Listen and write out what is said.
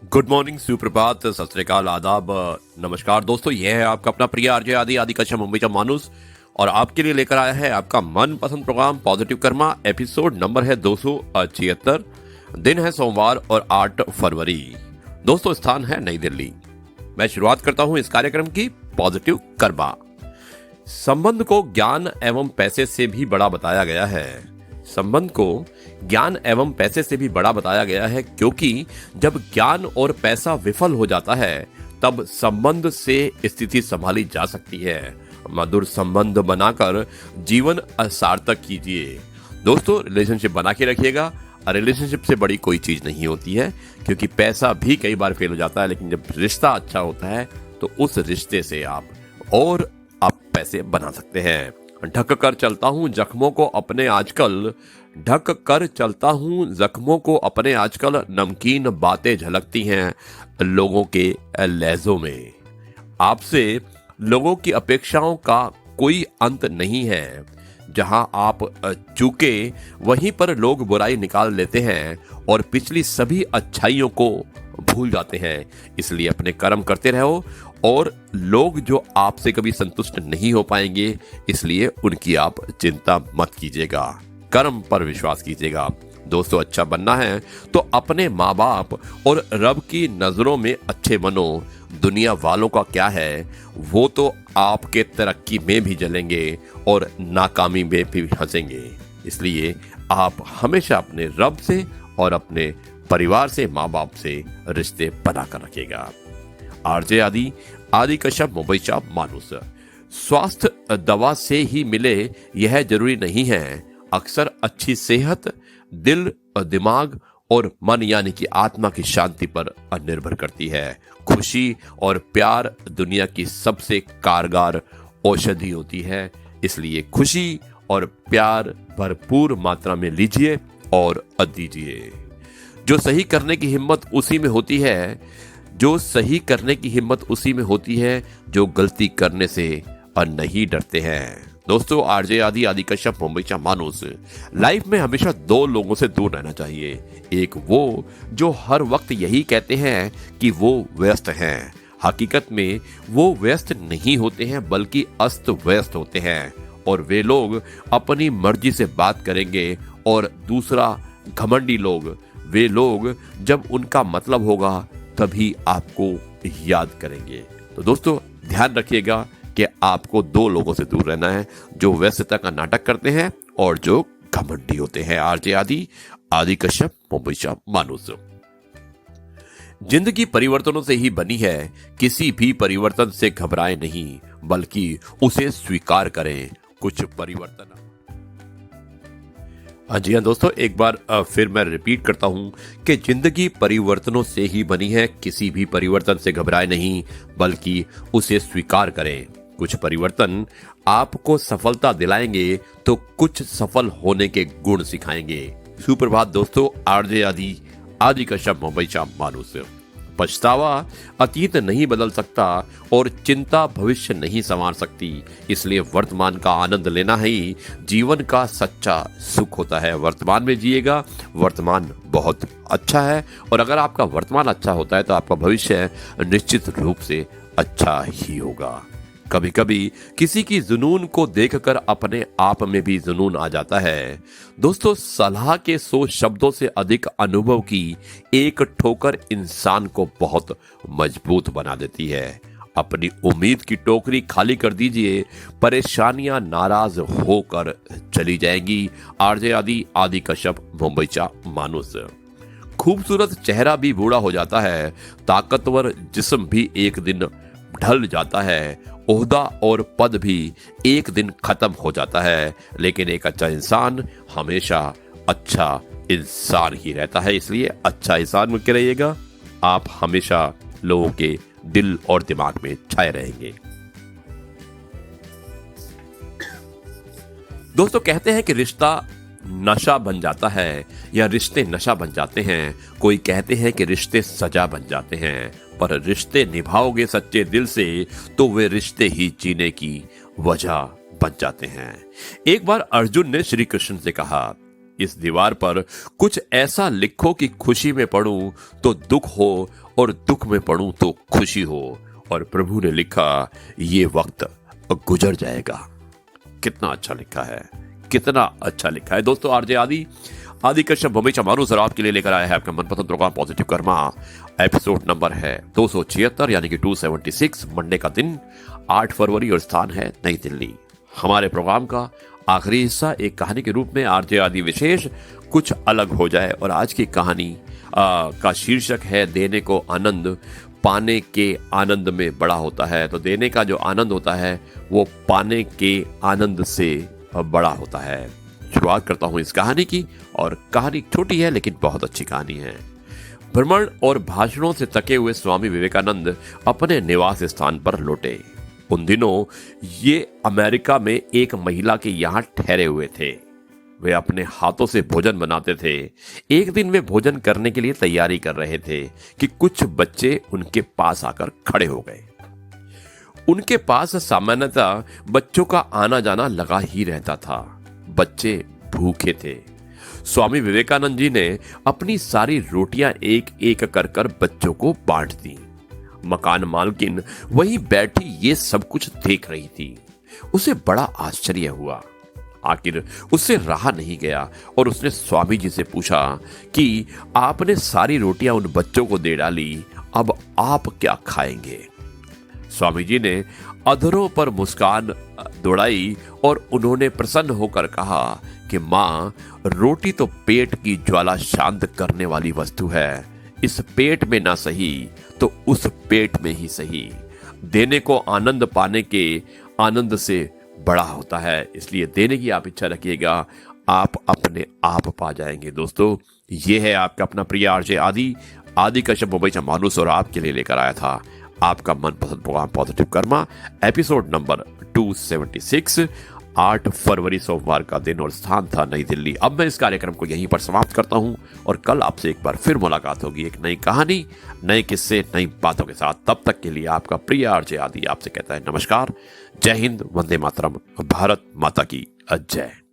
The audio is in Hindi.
गुड मॉर्निंग, सुप्रभात, सत श्री अकाल, आदाब, नमस्कार दोस्तों। यह है आपका अपना प्रिय आरजे आदि कश्यप मुंबई का मानुस और आपके लिए लेकर आया है आपका मनपसंद programme positive karma. Episode number है 276। दिन है सोमवार और 8 फरवरी। दोस्तों, स्थान है नई दिल्ली। मैं शुरुआत करता हूं इस कार्यक्रम की पॉजिटिव कर्मा। संबंध को ज्ञान एवं पैसे से भी बड़ा बताया गया है। संबंध को ज्ञान एवं पैसे से भी बड़ा बताया गया है, क्योंकि जब ज्ञान और पैसा विफल हो जाता है तब संबंध से स्थिति संभाली जा सकती है। मधुर संबंध बनाकर जीवन सार्थक कीजिए। दोस्तों, रिलेशनशिप बना के रखिएगा। रिलेशनशिप से बड़ी कोई चीज नहीं होती है, क्योंकि पैसा भी कई बार फेल हो जाता है, लेकिन जब रिश्ता अच्छा होता है तो उस रिश्ते से आप पैसे बना सकते हैं। ढक कर चलता हूं जख्मों को अपने आजकल, ढक कर चलता हूं जख्मों को अपने आजकल, नमकीन बातें झलकती हैं लोगों के लहजों में। आपसे लोगों की अपेक्षाओं का कोई अंत नहीं है। जहां आप चूके वहीं पर लोग बुराई निकाल लेते हैं और पिछली सभी अच्छाइयों को भूल जाते हैं। इसलिए अपने कर्म करते रहो और लोग जो आपसे कभी संतुष्ट नहीं हो पाएंगे, इसलिए उनकी आप चिंता मत कीजिएगा। कर्म पर विश्वास कीजिएगा। दोस्तों, अच्छा बनना है तो अपने माँ बाप और रब की नजरों में अच्छे बनो। दुनिया वालों का क्या है, वो तो आपके तरक्की में भी जलेंगे और नाकामी में भी हंसेंगे। इसलिए आप हमेशा अपने रब से और अपने परिवार से, माँ बाप से रिश्ते बनाकर रखिएगा। आरजे आदि कश्यप मुंबई का मानुस। स्वास्थ्य दवा से ही मिले यह जरूरी नहीं है। अक्सर अच्छी सेहत दिल, दिमाग और मन यानी कि आत्मा की शांति पर निर्भर करती है। खुशी और प्यार दुनिया की सबसे कारगर औषधि होती है। इसलिए खुशी और प्यार भरपूर मात्रा में लीजिए और दीजिए। जो सही करने की हिम्मत उसी में होती है, जो गलती करने से नहीं डरते हैं। दोस्तों, आरजे आदि कश्यप मुंबई का मानुस। लाइफ में हमेशा दो लोगों से दूर रहना चाहिए। एक वो जो हर वक्त यही कहते हैं कि वो व्यस्त हैं। हकीकत में वो व्यस्त नहीं होते हैं, बल्कि अस्त व्यस्त होते हैं। और वे लोग अपनी मर्जी से बात करेंगे। और दूसरा, घमंडी लोग, वे लोग जब उनका मतलब होगा तभी आपको याद करेंगे। तो दोस्तों, ध्यान रखिएगा कि आपको दो लोगों से दूर रहना है, जो व्यस्तता का नाटक करते हैं और जो घमंडी होते हैं। आरजे आदि कश्यप मुंबई का मानुस। जिंदगी परिवर्तनों से ही बनी है। किसी भी परिवर्तन से घबराएं नहीं, बल्कि उसे स्वीकार करें। कुछ परिवर्तन। जी हाँ दोस्तों, एक बार फिर मैं रिपीट करता हूं कि जिंदगी परिवर्तनों से ही बनी है। किसी भी परिवर्तन से घबराए नहीं, बल्कि उसे स्वीकार करें। कुछ परिवर्तन आपको सफलता दिलाएंगे तो कुछ सफल होने के गुण सिखाएंगे। सुप्रभात दोस्तों, आरजे आदि कश्यप मुंबई का मानुस। पछतावा अतीत नहीं बदल सकता और चिंता भविष्य नहीं संवार सकती। इसलिए वर्तमान का आनंद लेना ही जीवन का सच्चा सुख होता है। वर्तमान में जिएगा। वर्तमान बहुत अच्छा है और अगर आपका वर्तमान अच्छा होता है तो आपका भविष्य निश्चित रूप से अच्छा ही होगा। कभी कभी किसी की जुनून को देखकर अपने आप में भी जुनून आ जाता है। दोस्तों, सलाह के 100 शब्दों से अधिक अनुभव की एक ठोकर इंसान को बहुत मजबूत बना देती है। अपनी उम्मीद की टोकरी खाली कर दीजिए, परेशानियां नाराज होकर चली जाएंगी। आरजे आदि कश्यप मुंबई का मानुस। खूबसूरत चेहरा भी बूढ़ा हो जाता है। ताकतवर जिस्म भी एक दिन ढल जाता है। ओहदा और पद भी एक दिन खत्म हो जाता है, लेकिन एक अच्छा इंसान हमेशा अच्छा इंसान ही रहता है। इसलिए अच्छा इंसान बन के रहिएगा। आप हमेशा लोगों के दिल और दिमाग में छाए रहेंगे। दोस्तों, कहते हैं कि रिश्ता नशा बन जाता है या रिश्ते नशा बन जाते हैं। कोई कहते हैं कि रिश्ते सजा बन जाते हैं, पर रिश्ते निभाओगे सच्चे दिल से तो वे रिश्ते ही जीने की वजह बन जाते हैं। एक बार अर्जुन ने श्री कृष्ण से कहा, इस दीवार पर कुछ ऐसा लिखो कि खुशी में पढ़ूं तो दुख हो और दुख में पढ़ूं तो खुशी हो। और प्रभु ने लिखा, ये वक्त गुजर जाएगा। कितना अच्छा लिखा है, कितना अच्छा लिखा है। दोस्तों, आरजे आदि कश्यप बम्बई चमारू सर आपके लिए लेकर आया है आपका मनपसंद programme positive karma. Episode number है 276 यानी कि 276, मंडे का दिन 8 फरवरी और स्थान है नई दिल्ली। हमारे प्रोग्राम का आखिरी हिस्सा एक कहानी के रूप में आरजे आदि विशेष कुछ अलग हो जाए। और आज की कहानी का शीर्षक है देने को आनंद पाने के आनंद में बड़ा होता है। तो देने का जो आनंद होता है वो पाने के आनंद से बड़ा होता है। शुरुआत करता हूं इस कहानी की, और कहानी छोटी है लेकिन बहुत अच्छी कहानी है। भ्रमण और भाषणों से थके हुए स्वामी विवेकानंद अपने निवास स्थान पर लौटे। उन दिनों ये अमेरिका में एक महिला के यहाँ ठहरे हुए थे। वे अपने हाथों से भोजन बनाते थे। एक दिन वे भोजन करने के लिए तैयारी कर रहे थे कि कुछ बच्चे उनके पास आकर खड़े हो गए। उनके पास सामान्यतः बच्चों का आना जाना लगा ही रहता था। बच्चे भूखे थे। स्वामी विवेकानंद जी ने अपनी सारी रोटियां एक एक कर बच्चों को बांट दी। मकान मालकिन वहीं बैठी ये सब कुछ देख रही थी। उसे बड़ा आश्चर्य हुआ। आखिर उससे रहा नहीं गया और उसने स्वामी जी से पूछा कि आपने सारी रोटियां उन बच्चों को दे डाली, अब आप क्या खाएंगे? स्वामी जी ने अधरों पर मुस्कान दौड़ाई और उन्होंने प्रसन्न होकर कहा कि मां, रोटी तो पेट की ज्वाला शांत करने वाली वस्तु है। इस पेट में ना सही तो उस पेट में ही सही। देने को आनंद पाने के आनंद से बड़ा होता है, इसलिए देने की आप इच्छा रखिएगा, आप अपने आप पा जाएंगे। दोस्तों, ये है आपका अपना प्रिय आरजे आदि कश्यप मुंबई से मानुस, और आपके लिए लेकर आया था आपका मनपसंद programme positive karma. Episode number 276, 8 फरवरी सोमवार का दिन और स्थान था नई दिल्ली। अब मैं इस कार्यक्रम को यहीं पर समाप्त करता हूं और कल आपसे एक बार फिर मुलाकात होगी एक नई कहानी, नए किस्से, नई बातों के साथ। तब तक के लिए आपका प्रिय आरजे आदि आपसे कहता है नमस्कार, जय हिंद, वंदे मातरम, भारत माता की जय।